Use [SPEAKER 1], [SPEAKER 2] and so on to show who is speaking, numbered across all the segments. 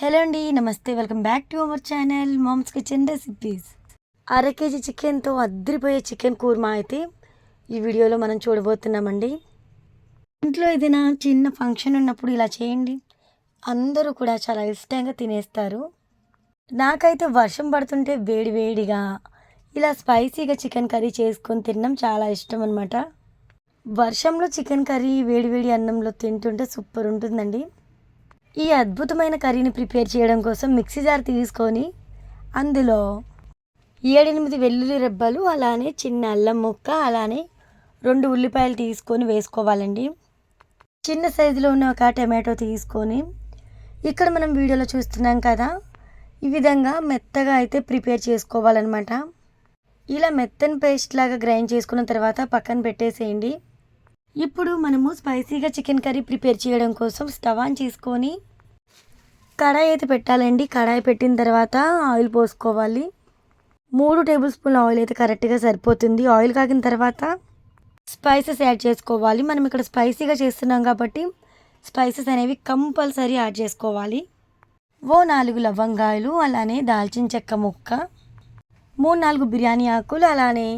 [SPEAKER 1] Hello అండి, నమస్తే. Welcome back to our channel moms kitchen recipes. అర కేజీ చికెన్తో అద్దరిపోయే చికెన్ కూర్మా అయితే ఈ వీడియోలో మనం చూడబోతున్నామండి. ఇంట్లో ఏదైనా చిన్న ఫంక్షన్ ఉన్నప్పుడు ఇలా చేయండి, అందరూ కూడా చాలా ఇష్టంగా తినేస్తారు. నాకైతే వర్షం పడుతుంటే వేడి వేడిగా ఇలా స్పైసీగా చికెన్ కర్రీ చేసుకొని తినడం చాలా ఇష్టం అనమాట. వర్షంలో చికెన్ కర్రీ వేడి వేడి అన్నంలో తింటుంటే సూపర్ ఉంటుందండి. ఈ అద్భుతమైన కర్రీని ప్రిపేర్ చేయడం కోసం మిక్సీ జార్ తీసుకొని అందులో 7-8 వెల్లుల్లి రెబ్బలు, అలానే చిన్న అల్లం ముక్క, అలానే 2 ఉల్లిపాయలు తీసుకొని వేసుకోవాలండి. చిన్న సైజులో ఉన్న ఒక టమాటో తీసుకొని ఇక్కడ మనం వీడియోలో చూస్తున్నాం కదా, ఈ విధంగా మెత్తగా అయితే ప్రిపేర్ చేసుకోవాలన్నమాట. ఇలా మెత్తని పేస్ట్ లాగా గ్రైండ్ చేసుకున్న తర్వాత పక్కన పెట్టేసేయండి. ఇప్పుడు మనము స్పైసీగా చికెన్ కర్రీ ప్రిపేర్ చేయడం కోసం స్టవ్ ఆన్ చేసుకొని కడాయి అయితే పెట్టాలండి. కడాయి పెట్టిన తర్వాత ఆయిల్ పోసుకోవాలి. 3 టేబుల్ స్పూన్ల ఆయిల్ అయితే కరెక్ట్గా సరిపోతుంది. ఆయిల్ కాగిన తర్వాత స్పైసెస్ యాడ్ చేసుకోవాలి. మనం ఇక్కడ స్పైసీగా చేస్తున్నాం కాబట్టి స్పైసెస్ అనేవి కంపల్సరీ యాడ్ చేసుకోవాలి. 4 లవంగాయలు, అలానే దాల్చిన చెక్క ముక్క, 3-4 బిర్యానీ ఆకులు, అలానే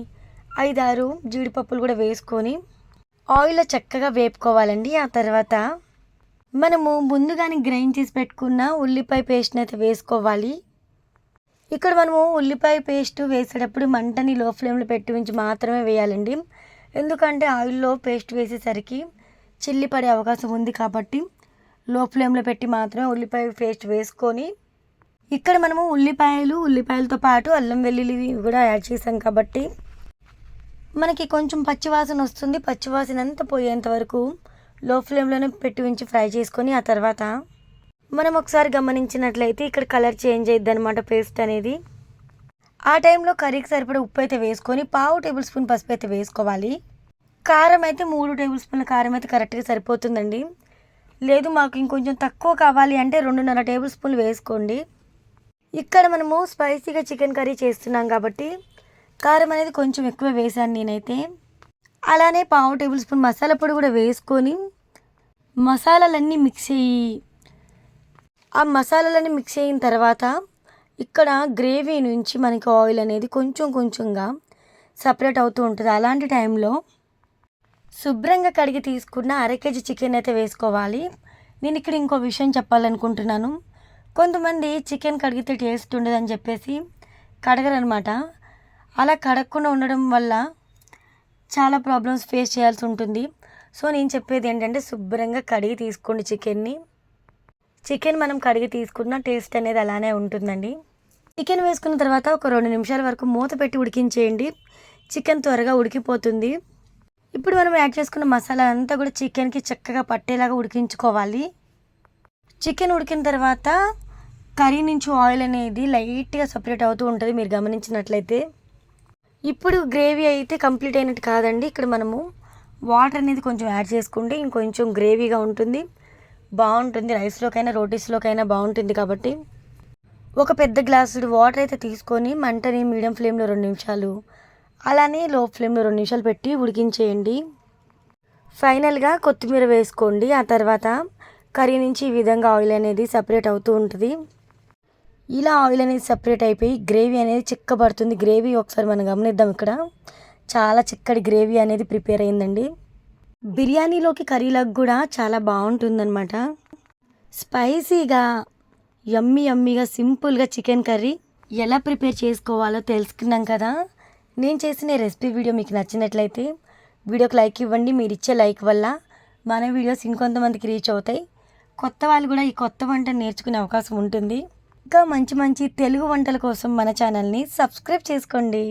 [SPEAKER 1] 5-6 జీడిపప్పులు కూడా వేసుకొని ఆయిల్లో చక్కగా వేపుకోవాలండి. ఆ తర్వాత మనము ముందుగానే గ్రైండ్ చేసి పెట్టుకున్న ఉల్లిపాయ పేస్ట్ని అయితే వేసుకోవాలి. ఇక్కడ మనము ఉల్లిపాయ పేస్ట్ వేసేటప్పుడు మంటని లో ఫ్లేమ్లో పెట్టి ఉంచి మాత్రమే వేయాలండి. ఎందుకంటే ఆయిల్లో పేస్ట్ వేసేసరికి చిల్లి పడే అవకాశం ఉంది కాబట్టి లో ఫ్లేమ్లో పెట్టి మాత్రమే ఉల్లిపాయ పేస్ట్ వేసుకొని, ఇక్కడ మనము ఉల్లిపాయలతో పాటు అల్లం వెల్లుల్లి కూడా యాడ్ చేసాం కాబట్టి మనకి కొంచెం పచ్చివాసన వస్తుంది. పచ్చివాసన అంతా పోయేంత వరకు లో ఫ్లేమ్లోనే పెట్టి ఉంచి ఫ్రై చేసుకొని, ఆ తర్వాత మనం ఒకసారి గమనించినట్లయితే ఇక్కడ కలర్ చేంజ్ అయ్యిద్ది అనమాట పేస్ట్ అనేది. ఆ టైంలో కర్రీకి సరిపడే ఉప్పు అయితే వేసుకొని 1/2 టేబుల్ స్పూన్ పసుపు అయితే వేసుకోవాలి. కారం అయితే 3 టేబుల్ స్పూన్ల కారం అయితే కరెక్ట్గా సరిపోతుందండి. లేదు మాకు ఇంకొంచెం తక్కువ కావాలి అంటే 2.5 టేబుల్ స్పూన్లు వేసుకోండి. ఇక్కడ మనము స్పైసీగా చికెన్ కర్రీ చేస్తున్నాం కాబట్టి కారం అనేది కొంచెం ఎక్కువ వేసాను నేనైతే. అలానే 1/2 టేబుల్ స్పూన్ మసాలా పొడి కూడా వేసుకొని మసాలాలన్నీ మిక్స్ అయిన తర్వాత ఇక్కడ గ్రేవీ నుంచి మనకి ఆయిల్ అనేది కొంచెం కొంచెంగా సపరేట్ అవుతూ ఉంటుంది. అలాంటి టైంలో శుభ్రంగా కడిగి తీసుకున్న అర కేజీ చికెన్ అయితే వేసుకోవాలి. నేను ఇక్కడ ఇంకో విషయం చెప్పాలనుకుంటున్నాను. కొంతమంది చికెన్ కడిగితే టేస్ట్ ఉండదని చెప్పేసి కడగరనమాట. అలా కడగకుండా ఉండడం వల్ల చాలా ప్రాబ్లమ్స్ ఫేస్ చేయాల్సి ఉంటుంది. సో నేను చెప్పేది ఏంటంటే శుభ్రంగా కడిగి తీసుకోండి చికెన్ని. చికెన్ మనం కడిగి తీసుకున్న టేస్ట్ అనేది అలానే ఉంటుందండి. చికెన్ వేసుకున్న తర్వాత ఒక 2 నిమిషాల వరకు మూత పెట్టి ఉడికించేయండి. చికెన్ త్వరగా ఉడికిపోతుంది. ఇప్పుడు మనం యాడ్ చేసుకున్న మసాలా అంతా కూడా చికెన్కి చక్కగా పట్టేలాగా ఉడికించుకోవాలి. చికెన్ ఉడికిన తర్వాత కర్రీ నుంచి ఆయిల్ అనేది లైట్గా సపరేట్ అవుతూ ఉంటుంది మీరు గమనించినట్లయితే. ఇప్పుడు గ్రేవీ అయితే కంప్లీట్ అయినట్టు కాదండి. ఇక్కడ మనము వాటర్ అనేది కొంచెం యాడ్ చేసుకుంటే ఇంకొంచెం గ్రేవీగా ఉంటుంది, బాగుంటుంది. రైస్లోకైనా రోటీస్లోకైనా బాగుంటుంది కాబట్టి ఒక పెద్ద గ్లాసుడు వాటర్ అయితే తీసుకొని మంటని మీడియం ఫ్లేమ్లో 2 నిమిషాలు, అలానే లో ఫ్లేమ్లో 2 నిమిషాలు పెట్టి ఉడికించేయండి. ఫైనల్గా కొత్తిమీర వేసుకోండి. ఆ తర్వాత కర్రీ నుంచి ఈ విధంగా ఆయిల్ అనేది సపరేట్ అవుతూ ఉంటుంది. ఇలా ఆయిల్ అనేది సపరేట్ అయిపోయి గ్రేవీ అనేది చిక్కబడుతుంది. గ్రేవీ ఒకసారి మనం గమనిద్దాం. ఇక్కడ చాలా చిక్కటి గ్రేవీ అనేది ప్రిపేర్ అయిందండి. బిర్యానీలోకి కర్రీలకు కూడా చాలా బాగుంటుందన్నమాట. స్పైసీగా యమ్మీగా సింపుల్గా చికెన్ కర్రీ ఎలా ప్రిపేర్ చేసుకోవాలో తెలుసుకున్నాం కదా. నేను చేసిన రెసిపీ వీడియో మీకు నచ్చినట్లయితే వీడియోకి లైక్ ఇవ్వండి. మీరు ఇచ్చే లైక్ వల్ల మన వీడియోస్ ఇంకొంతమందికి రీచ్ అవుతాయి. కొత్త వాళ్ళు కూడా ఈ కొత్త వంటను నేర్చుకునే అవకాశం ఉంటుంది. ఇంకా మంచి తెలుగు వంటల కోసం మన ఛానల్ని సబ్స్క్రైబ్ చేసుకోండి.